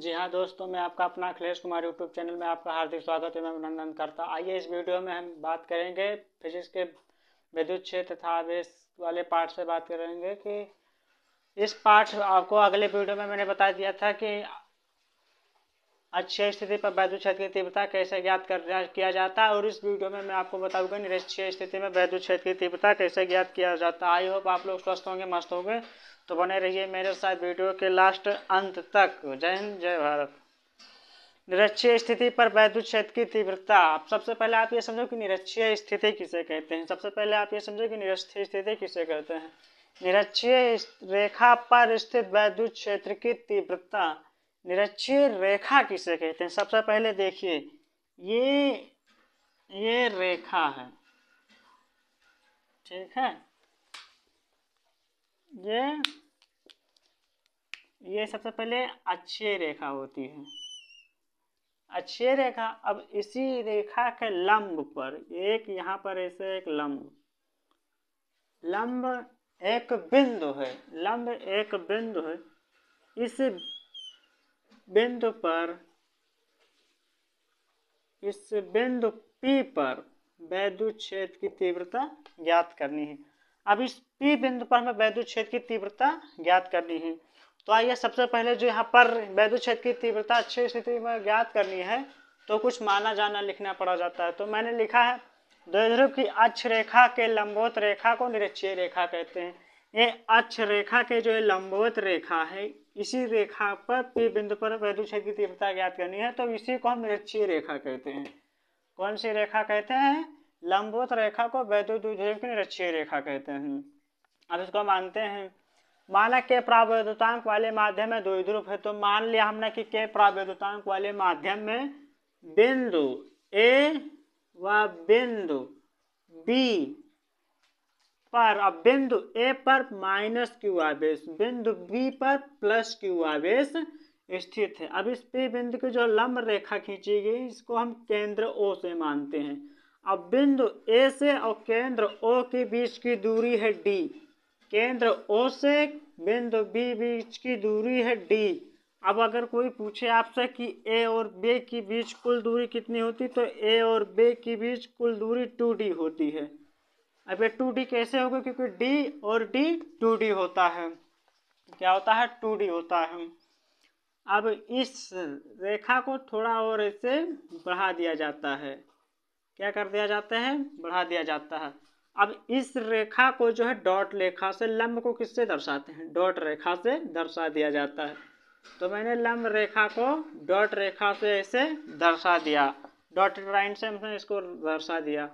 जी हाँ दोस्तों, मैं आपका अपना अखिलेश कुमार यूट्यूब चैनल में आपका हार्दिक स्वागत है। मैं अभिनंदन करता। आइए इस वीडियो में हम बात करेंगे फिजिक्स के विद्युत क्षेत्र तथा आवेश वाले पार्ट से बात करेंगे कि इस पार्ट आपको अगले वीडियो में मैंने बता दिया था कि अक्षीय स्थिति पर विद्युत क्षेत्र की तीव्रता कैसे ज्ञात किया जाता है, और इस वीडियो में मैं आपको बताऊंगा निरक्षीय स्थिति में विद्युत क्षेत्र की तीव्रता कैसे ज्ञात किया जाता है। आई होप आप लोग स्वस्थ होंगे, मस्त होंगे। तो बने रहिए मेरे साथ वीडियो के लास्ट अंत तक। जय हिंद, जय भारत। निरक्षीय स्थिति पर विद्युत क्षेत्र की तीव्रता। अब सबसे पहले आप ये समझो कि निरक्षीय स्थिति किसे कहते हैं। सबसे पहले आप ये समझो कि निरक्षीय स्थिति किसे कहते हैं। निरक्षीय रेखा पर स्थित विद्युत क्षेत्र की तीव्रता। निरक्षीय रेखा किसे कहते हैं। सबसे पहले देखिए, ये रेखा है, ठीक है। ये सबसे पहले अक्षीय रेखा होती है, अक्षीय रेखा। अब इसी रेखा के लंब पर एक यहाँ पर ऐसे एक लंब एक बिंदु है, लंब एक बिंदु है। इस बिंदु पर, इस बिंदु P पर विद्युत क्षेत्र की तीव्रता ज्ञात करनी है। अब इस P बिंदु पर हमें विद्युत क्षेत्र की तीव्रता ज्ञात करनी है। तो आइए सबसे पहले जो यहाँ पर विद्युत क्षेत्र की तीव्रता अक्षीय स्थिति में ज्ञात करनी है तो कुछ माना जाना लिखना पड़ा जाता है। तो मैंने लिखा है, द्विध्रुव की अक्ष रेखा के लंबवत रेखा को निरक्षीय रेखा कहते हैं। ये अक्ष रेखा के जो लंबवत रेखा है, इसी रेखा पर P बिंदु पर विद्युत क्षेत्र की तीव्रता ज्ञात करनी है, तो इसी को हम निरक्षीय रेखा कहते हैं। कौन सी रेखा कहते हैं? लंबवत रेखा को विद्युत द्विध्रुव की निरक्षीय रेखा कहते हैं। अब इसको मानते हैं, माना के प्रावैद्युतांक वाले माध्यम में द्विध्रुव है। तो मान लिया हमने कि के प्रावैद्युतांक वाले माध्यम में बिंदु A व बिंदु B पर, अब बिंदु A पर माइनस Q आवेश, बिंदु B पर प्लस Q आवेश स्थित है। अब इस P बिंदु की जो लंब रेखा खींची गई, इसको हम केंद्र O से मानते हैं। अब बिंदु A से और केंद्र O के बीच की दूरी है D। केंद्र O से बिंदु B बीच की दूरी है D। अब अगर कोई पूछे आपसे कि A और B के बीच कुल दूरी कितनी होती, तो A और B के बीच कुल दूरी 2D होती है। अब ये 2D कैसे होगा, क्योंकि D और D 2D होता है। क्या होता है? 2D होता है। अब इस रेखा को थोड़ा और ऐसे बढ़ा दिया जाता है। क्या कर दिया जाता है? बढ़ा दिया जाता है। अब इस रेखा को जो है डॉट रेखा से, लंब को किससे दर्शाते हैं? डॉट रेखा से दर्शा दिया जाता है। तो मैंने लंब रेखा को डॉट रेखा से ऐसे दर्शा दिया, डॉटेड लाइन से हमने इसको दर्शा दिया।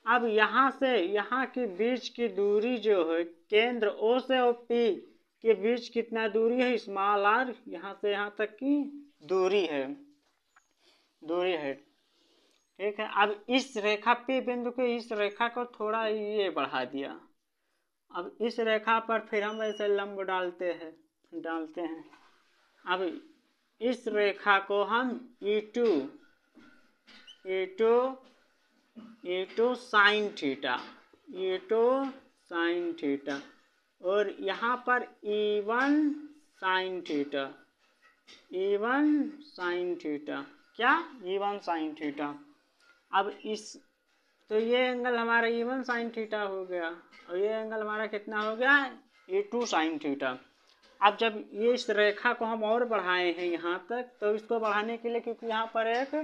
अब यहाँ से यहाँ के बीच की दूरी जो है, केंद्र O से और P के बीच कितना दूरी है? स्मॉल r, यहाँ से यहाँ तक की दूरी है, ठीक है। अब इस रेखा P बिंदु के इस रेखा को थोड़ा ये बढ़ा दिया। अब इस रेखा पर फिर हम ऐसे लंब डालते हैं। अब इस रेखा को हम E2 साइन थीटा, और यहाँ पर E1 साइन थीटा, क्या? E1 sine theta. अब इस, तो ये एंगल हमारा E1 साइन थीटा हो गया, और ये एंगल हमारा कितना हो गया? E2 sine theta. अब जब ये इस रेखा को हम और बढ़ाए हैं यहाँ तक, तो इसको बढ़ाने के लिए, क्योंकि यहाँ पर एक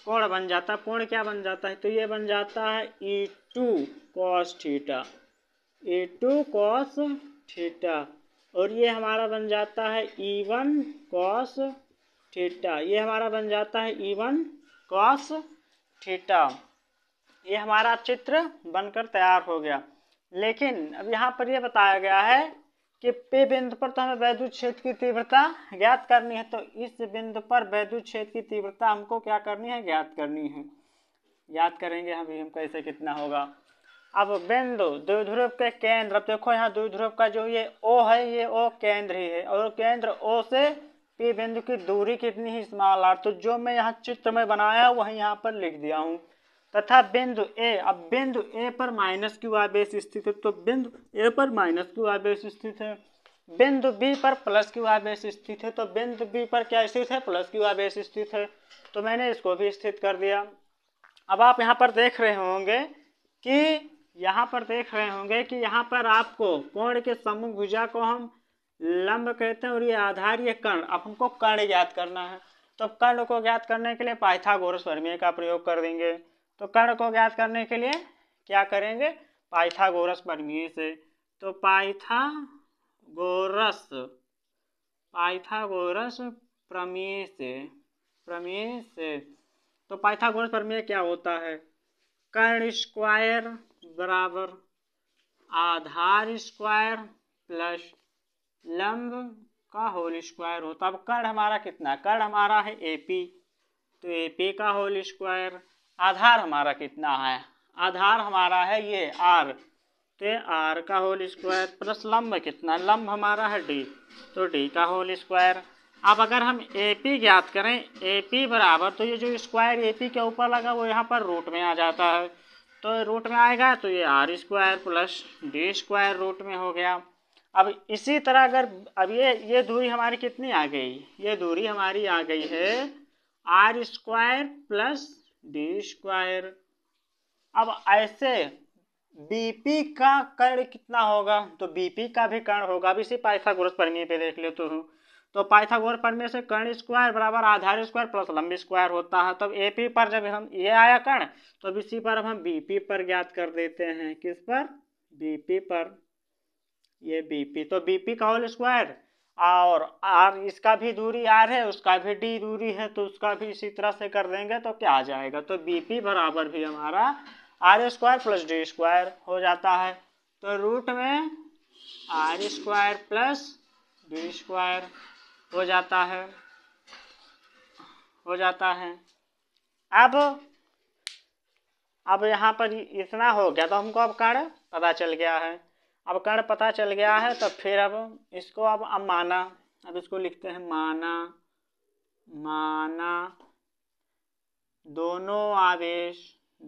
कोण बन जाता है, कोण क्या बन जाता है? तो ये बन जाता है E2 cos theta, E2 cos theta, और ये हमारा बन जाता है E1 cos थीटा, ये हमारा बन जाता है E1 cos थीटा। ये हमारा चित्र बनकर तैयार हो गया। लेकिन अब यहाँ पर यह बताया गया है कि P बिंदु पर तो हमें विद्युत क्षेत्र की तीव्रता ज्ञात करनी है। तो इस बिंदु पर विद्युत क्षेत्र की तीव्रता हमको क्या करनी है? ज्ञात करनी है। याद करेंगे हम कैसे, कितना होगा। अब बिंदु द्विध्रुव के केंद्र, अब देखो यहाँ द्विध्रुव का जो ये O है, ये O केंद्र ही है, और केंद्र O से P बिंदु की दूरी कितनी है? Small r। तो जो मैं यहाँ चित्र में बनाया वही यहाँ पर लिख दिया हूँ। तथा बिंदु A, अब बिंदु A पर माइनस Q आवेश स्थित है, तो बिंदु A पर माइनस Q आवेश स्थित है। बिंदु बी पर प्लस क्यू आवेश स्थित है। तो बिंदु बी पर क्या स्थित है? प्लस क्यू आवेश स्थित है। तो मैंने इसको भी स्थित कर दिया। अब आप यहाँ पर देख रहे होंगे कि यहाँ पर आपको कोण के सम्मुख भुजा को हम लंब कहते हैं और ये आधार ये कर्ण। अब हमको कर्ण ज्ञात करना है। तो कर्ण को ज्ञात करने के लिए पाइथागोरस प्रमेय का प्रयोग कर देंगे। तो कर्ण को ज्ञात करने के लिए क्या करेंगे? पाइथागोरस प्रमेय से। तो पाइथागोरस प्रमेय से तो पाइथागोरस प्रमेय क्या होता है? कर्ण स्क्वायर बराबर आधार स्क्वायर प्लस लंब का होल स्क्वायर होता है। अब कर्ण हमारा कितना? कर्ण हमारा है AP, तो AP का होल स्क्वायर। आधार हमारा कितना है? आधार हमारा है ये R, तो R का होल स्क्वायर प्लस लंब कितना? लंब हमारा है D, तो D का होल स्क्वायर। अब अगर हम AP ज्ञात करें, AP बराबर, तो ये जो स्क्वायर AP के ऊपर लगा वो यहाँ पर रूट में आ जाता है। तो रूट में आएगा तो ये R square plus D square root में हो गया। अब इसी तरह अगर अब ये दूरी हमारी कितनी आ गई? ये दूरी हमारी आ गई है R square plus D square. अब ऐसे BP का कर्ण कितना होगा? तो BP का भी कर्ण होगा। अब इसी पाइथागोरस प्रमेय पे देख लेते हो। तो पाइथागोरस प्रमेय से कर्ण स्क्वायर बराबर आधार स्क्वायर प्लस लंब स्क्वायर होता है। तब AP पर जब हम ये आया कर्ण, तो अब इसी पर हम BP पर ज्ञात कर देते हैं। किस पर? BP पर। ये BP, तो BP का होल स्क्वायर और R, इसका भी दूरी R है, उसका भी D दूरी है, तो उसका भी इसी तरह से कर देंगे तो क्या आ जाएगा? तो BP बराबर भी हमारा R square plus D square हो जाता है। तो रूट में R square plus D square हो जाता है। अब यहाँ पर इतना हो गया, तो हमको अब कर्ण पता चल गया है। अब कर्ण पता चल गया है तो फिर अब इसको अब माना। अब इसको लिखते हैं माना दोनों आवेश। अब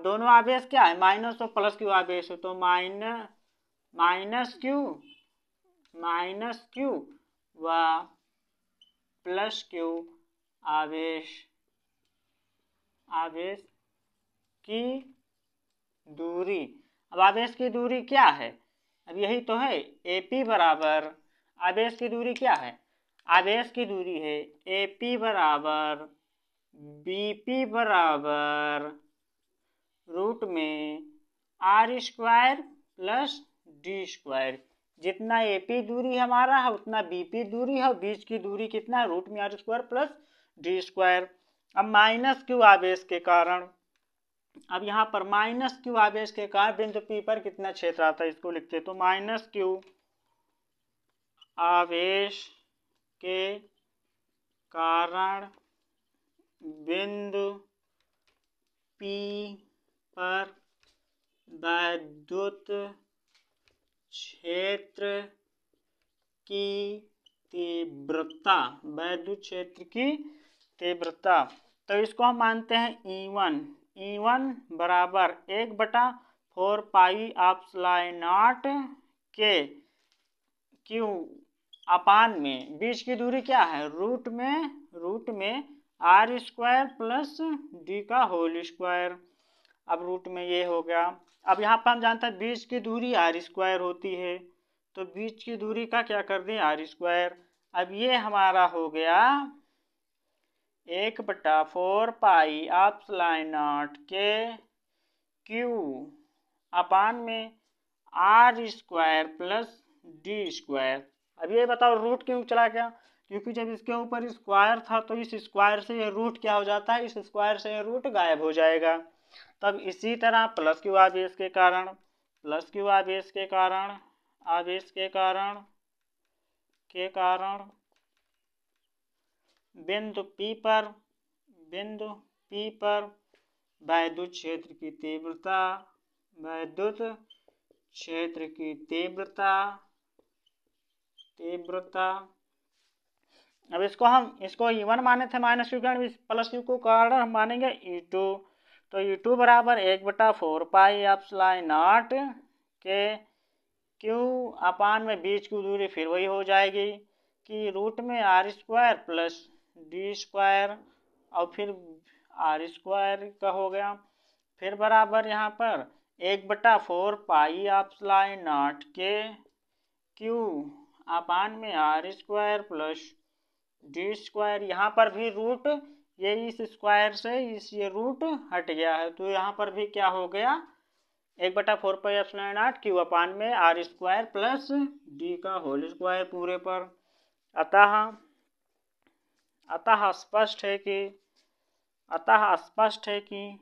दोनों आवेश क्या है? माइनस और प्लस क्यू आवेश है। तो माइनस क्यू व प्लस क्यू आवेश की दूरी। अब आवेश की दूरी क्या है? अब यही तो है। AP बराबर आवेश की दूरी क्या है? आवेश की दूरी है AP बराबर BP बराबर रूट में R square plus D square. जितना AP दूरी हमारा है उतना BP दूरी है, और बीच की दूरी कितना है? रूट में R square plus D square. अब माइनस क्यू आवेश के कारण, अब यहाँ पर माइनस क्यू आवेश के कारण बिंदु P पर कितना क्षेत्र आता है? इसको लिखते हैं। तो माइनस क्यू आवेश के कारण बिंदु P पर वैद्युत क्षेत्र की तीव्रता, तो इसको हम मानते हैं E1 बराबर 1/4 पाई एप्सिलॉन के क्यू अपान में बीच की दूरी क्या है? रूट में R स्क्वायर प्लस D का होल स्क्वायर। अब रूट में ये हो गया। अब यहाँ पर हम जानते हैं बीच की दूरी R स्क्वायर होती है, तो बीच की दूरी का क्या कर दें? R square. अब ये हमारा हो गया 1/4 पाई एप्सिलॉन के क्यू अपान में R square plus D square. अब ये बताओ रूट क्यों चला गया? क्योंकि जब इसके ऊपर स्क्वायर था तो इस स्क्वायर से ये रूट क्या हो जाता है? इस स्क्वायर से ये रूट गायब हो जाएगा। तब इसी तरह प्लस क्यू आवेश के कारण बिंदु P पर वैद्युत क्षेत्र की तीव्रता। अब इसको E1 माने थे माइनस क्यू कारण, प्लस क्यू को कारण हम मानेंगे E2। तो E2 बराबर 1/4 पाई एप्सिलॉन के क्यू अपान में बीच की दूरी फिर वही हो जाएगी कि रूट में R square plus D square और फिर आर स्क्वायर का हो गया, फिर बराबर यहाँ पर 1/4 पाई एप्सिलॉन नॉट के क्यू अपान में R square plus D square. यहाँ पर भी रूट ये इस स्क्वायर से ये रूट हट गया है, तो यहाँ पर भी क्या हो गया 1/4 pi epsilon not Q upon में आर स्क्वायर प्लस डी का होल स्क्वायर पूरे पर। अतः स्पष्ट है कि अतः स्पष्ट है कि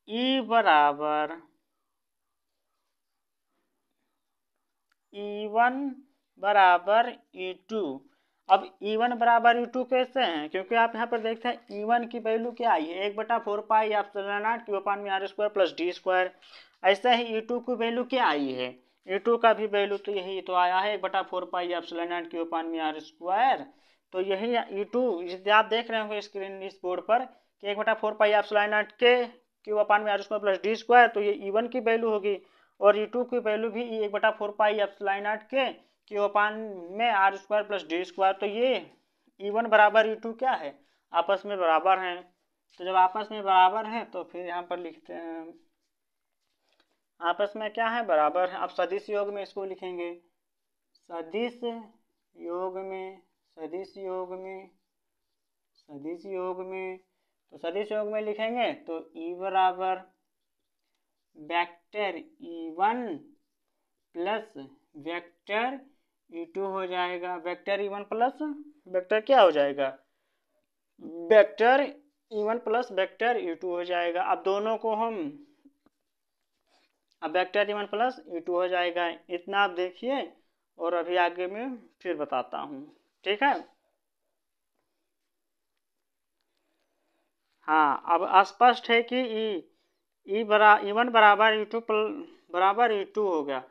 E बराबर E1 बराबर E2। अब E1 बराबर E2 कैसे हैं, क्योंकि आप यहाँ पर देखते हैं E1 की वैल्यू क्या आई है 1/4 pi epsilon not Q upon में R square plus D square. ऐसे ही E2 की वैल्यू क्या आई है, E2 का भी वैल्यू तो यही तो आया है 1/4 pi epsilon not Q upon में आर स्क्वायर। तो यही E2 आप देख रहे होंगे स्क्रीन इस बोर्ड पर कि 1/4 पाई एप्सिलॉन नॉट के क्यू अपान में R square plus D square, तो ये E1 की वैल्यू होगी और E2 की वैल्यू भी 1/4 पाई एप्सिलॉन नॉट के क्यू अपान में R square plus D square. तो ये E1 बराबर E2 क्या है, आपस में बराबर हैं। तो जब आपस में बराबर हैं तो फिर यहाँ पर लिखते हैं आपस में क्या है, बराबर है। अब सदिश योग में इसको लिखेंगे, सदिश योग में तो सदिश योग में लिखेंगे तो E बराबर vector E1 plus vector E2 हो जाएगा। वेक्टर E1 प्लस वेक्टर क्या हो जाएगा, vector E1 plus vector E2 हो जाएगा। अब दोनों को हम वेक्टर E1 प्लस E2 हो जाएगा। इतना आप देखिए और अभी आगे में फिर बताता हूँ, ठीक है। हाँ, अब स्पष्ट है कि E1 बराबर E2 बराबर E2 हो गया।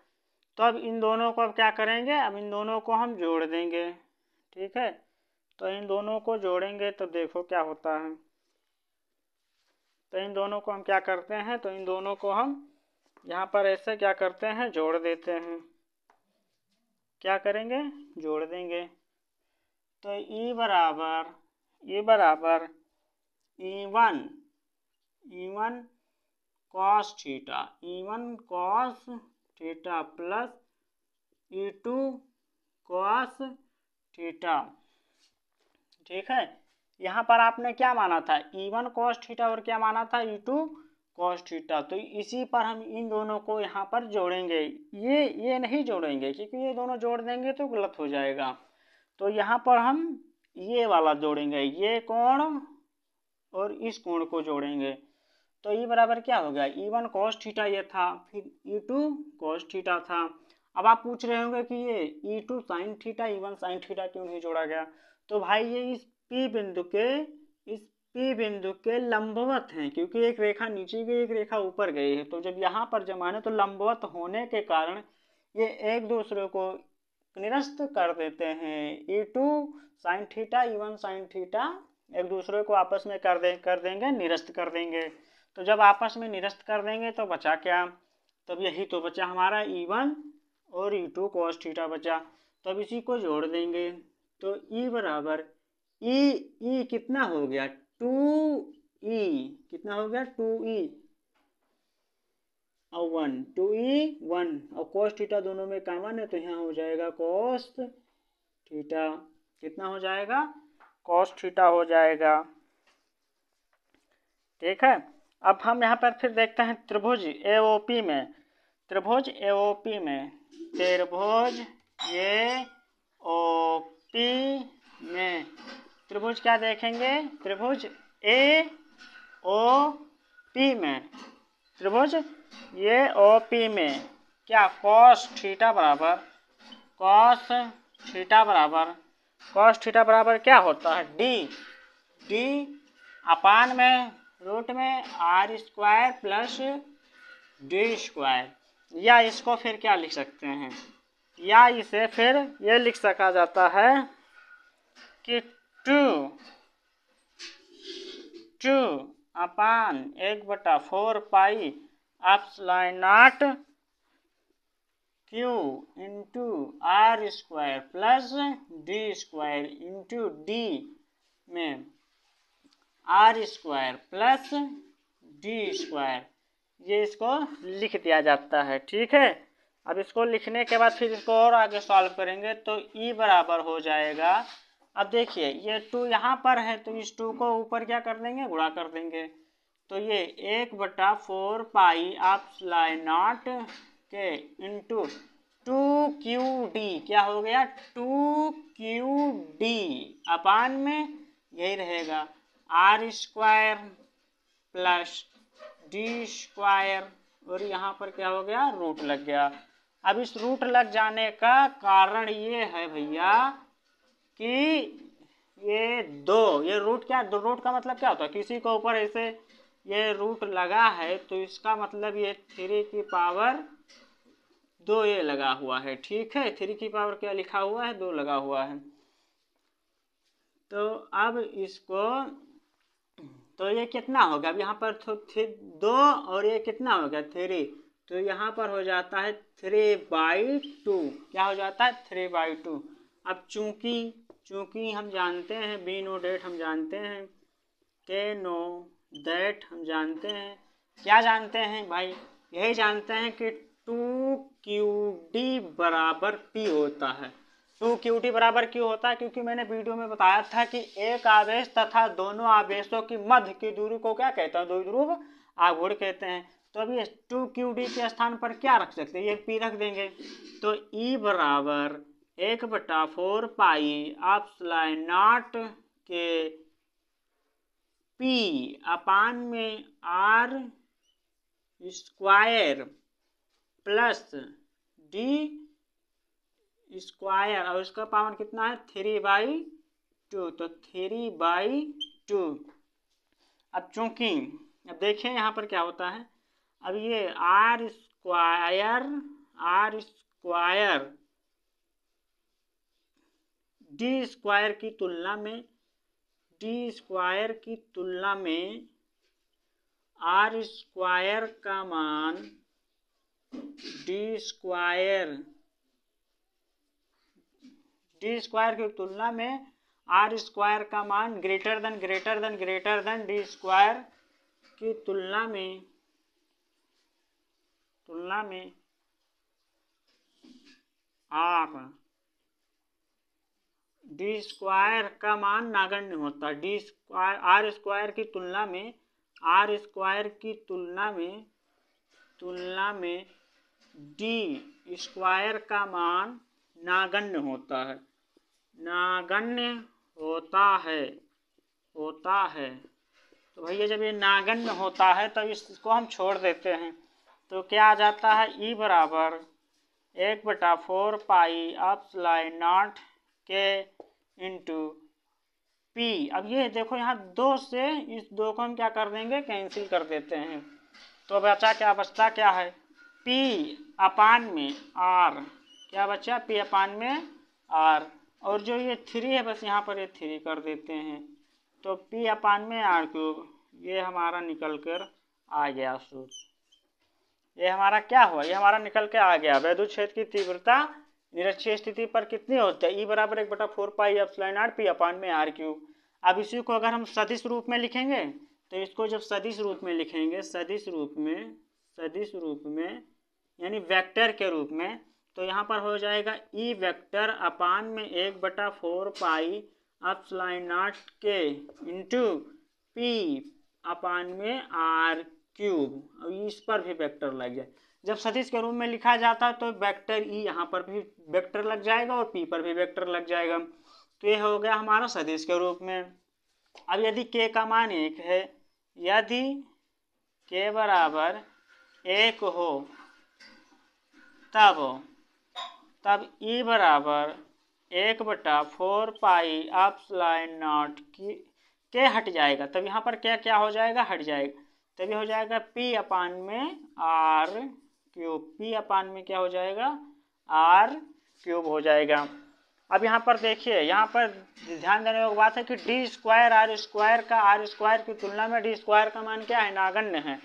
तो अब इन दोनों को अब क्या करेंगे, अब इन दोनों को हम जोड़ देंगे, ठीक है। तो इन दोनों को जोड़ेंगे तो देखो क्या होता है। तो इन दोनों को हम क्या करते हैं, तो इन दोनों को हम यहाँ पर ऐसे क्या करते हैं, जोड़ देते हैं। क्या करेंगे, जोड़ देंगे। तो E बराबर E1 cos theta plus E2 cos theta, ठीक है। यहाँ पर आपने क्या माना था, E1 कॉस थीटा और क्या माना था, E2 कॉस थीटा। तो इसी पर हम इन दोनों को यहाँ पर जोड़ेंगे, ये नहीं जोड़ेंगे क्योंकि ये दोनों जोड़ देंगे तो गलत हो जाएगा। तो यहाँ पर हम ये वाला जोड़ेंगे, ये कोण और इस कोण को जोड़ेंगे। तो E बराबर क्या हो गया, E1 कॉस थीटा ये था, फिर E2 कॉस थीटा था। अब आप पूछ रहे होंगे कि ये E2 sine theta E1 sine theta क्यों नहीं जोड़ा गया। तो भाई ये इस P बिंदु के लंबवत हैं, क्योंकि एक रेखा नीचे गई एक रेखा ऊपर गई है। तो जब यहाँ पर जमाने तो लंबवत होने के कारण ये एक दूसरे को निरस्त कर देते हैं। E2 sine theta E1 sine theta एक दूसरे को आपस में कर देंगे, निरस्त कर देंगे। तो जब आपस में निरस्त कर देंगे तो बचा क्या, तब यही तो बचा हमारा E1 और E2 cos थीटा बचा। तो अब इसी को जोड़ देंगे तो E बराबर E कितना हो गया 2E, कितना हो गया 2E और 1, 2E 1 और cos थीटा दोनों में कॉमन है तो यहाँ हो जाएगा cos थीटा। कितना हो जाएगा, cos थीटा हो जाएगा, ठीक है। अब हम यहाँ पर फिर देखते हैं त्रिभुज AOP में, त्रिभुज AOP में त्रिभुज क्या देखेंगे, त्रिभुज AOP में, त्रिभुज AOP में क्या cos थीटा बराबर क्या होता है, D अपान में रूट में R square plus D square. या इसको फिर क्या लिख सकते हैं, या इसे फिर ये लिख सका जाता है कि 2 upon 1/4 pi epsilon not Q into R square plus D square into D में R square plus D square, ये इसको लिख दिया जाता है। ठीक है, अब इसको लिखने के बाद फिर इसको और आगे सॉल्व करेंगे तो ई बराबर हो जाएगा। अब देखिए ये 2 यहाँ पर है तो इस 2 को ऊपर क्या कर देंगे, गुणा कर देंगे। तो ये 1/4 पाई एप्सिलॉन नॉट के इंटू 2QD क्या हो गया, 2QD अपान में यही रहेगा R square plus D square, और यहाँ पर क्या हो गया, रूट लग गया। अब इस रूट लग जाने का कारण ये है भैया कि ये रूट क्या, दो रूट का मतलब क्या होता है, किसी के ऊपर ऐसे ये रूट लगा है तो इसका मतलब ये 3 की पावर 2 ये लगा हुआ है। ठीक है, 3 की पावर क्या लिखा हुआ है, 2 लगा हुआ है। तो अब इसको, तो ये कितना होगा, अब यहाँ पर 2 और ये कितना होगा 3, तो यहाँ पर हो जाता है 3/2, क्या हो जाता है 3/2। अब चूंकि हम जानते हैं बी नो डेट हम जानते हैं, के नो दैट हम जानते हैं, क्या जानते हैं भाई, यही जानते हैं कि 2QD बराबर P होता है। 2QD बराबर क्यों होता है, क्योंकि मैंने वीडियो में बताया था कि एक आवेश तथा दोनों आवेशों की मध्य की दूरी को क्या कहते हैं, द्विध्रुव आघूर्ण कहते हैं। तो अभी 2QD के स्थान पर क्या रख सकते हैं, ये P रख देंगे। तो E बराबर 1/4 पाई एप्सिलॉन नॉट के P अपान में R square plus D square, और उसका पावर कितना है 3/2, तो 3/2। अब चूंकि अब देखें यहाँ पर क्या होता है, अब ये आर स्क्वायर डी स्क्वायर की तुलना में आर स्क्वायर का मान डी स्क्वायर की तुलना में आर स्क्वायर का मान ग्रेटर देन डी स्क्वायर की तुलना में आर डी स्क्वायर का मान नगण्य होता है। आर स्क्वायर की तुलना में डी स्क्वायर का मान नागण्य होता है। तो भैया जब ये नागण्य होता है तब इसको हम छोड़ देते हैं, तो क्या आ जाता है, ई बराबर 1/4 पाई एप्सिलॉन नॉट के इंटू पी। अब ये देखो यहाँ 2 से इस 2 को हम क्या कर देंगे, कैंसिल कर देते हैं। तो बचता क्या है, P अपान में R, क्या बचा P अपान में R, और जो ये 3 है बस यहाँ पर ये 3 कर देते हैं, तो P अपान में R3, ये हमारा निकल कर आ गया सूत्र। ये हमारा क्या हुआ, ये हमारा निकल के आ गया वैद्युत क्षेत्र की तीव्रता निरक्षीय स्थिति पर कितनी होती है, E बराबर 1/4 पाई एप्सिलॉन नॉट P अपान में R3। अब इसी को अगर हम सदिश रूप में लिखेंगे तो इसको जब सदिश रूप में लिखेंगे, सदिश रूप में यानी वेक्टर के रूप में, तो यहाँ पर हो जाएगा E वेक्टर अपान में 1/4 पाई एप्सिलॉन नॉट के इंटू P अपान में R3, और इस पर भी वेक्टर लग जाए। जब सदिश के रूप में लिखा जाता है तो वेक्टर E यहाँ पर भी वेक्टर लग जाएगा और P पर भी वेक्टर लग जाएगा। तो ये हो गया हमारा सदिश के रूप में। अब यदि K का मान 1 है, यदि K बराबर 1 हो तब E बराबर 1/4 पाई एप्सिलॉन नॉट के हट जाएगा, तब यहाँ पर क्या हो जाएगा, हट जाएगा, तभी हो जाएगा P अपान में R3। P अपान में क्या हो जाएगा, R3। क्यूब हो जाएगा। अब यहाँ पर देखिए, यहाँ पर ध्यान देने की बात है कि डी स्क्वायर आर स्क्वायर की तुलना में डी स्क्वायर का मान क्या है, नगण्य है।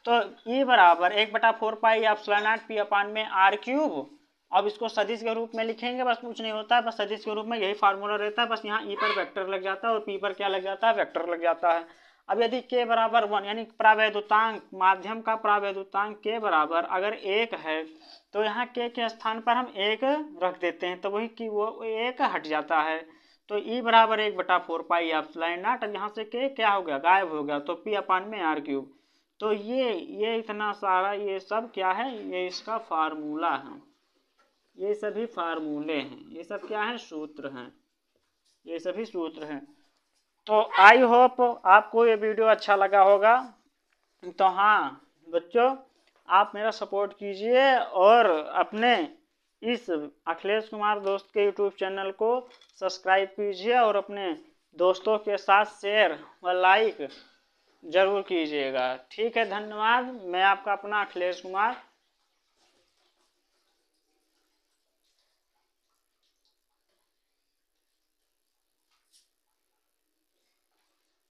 तो ई बराबर 1/4πε0 p/r³। अब इसको सदिश के रूप में लिखेंगे, बस कुछ नहीं होता है, बस सदिश के रूप में यही फार्मूला रहता है, बस यहाँ ई पर वेक्टर लग जाता है और पी पर क्या लग जाता है, वेक्टर लग जाता है। अब यदि k बराबर 1 यानी प्रावैधुतांक, माध्यम का प्रावैधुतांक k बराबर अगर 1 है तो यहाँ k के स्थान पर हम 1 रख देते हैं, तो वही कि वो 1 हट जाता है। तो ई बराबर 1/4πε0। अब यहाँ से k क्या हो गया, गायब हो गया, तो p/r³। तो ये इतना सारा ये सब क्या है, ये इसका फार्मूला है, ये सभी फार्मूले हैं, ये सब क्या है, सूत्र हैं, ये सभी सूत्र हैं। तो आई होप आपको ये वीडियो अच्छा लगा होगा। तो हाँ बच्चों, आप मेरा सपोर्ट कीजिए और अपने इस अखिलेश कुमार दोस्त के यूट्यूब चैनल को सब्सक्राइब कीजिए और अपने दोस्तों के साथ शेयर व लाइक ज़रूर कीजिएगा। ठीक है, धन्यवाद। मैं आपका अपना अखिलेश कुमार।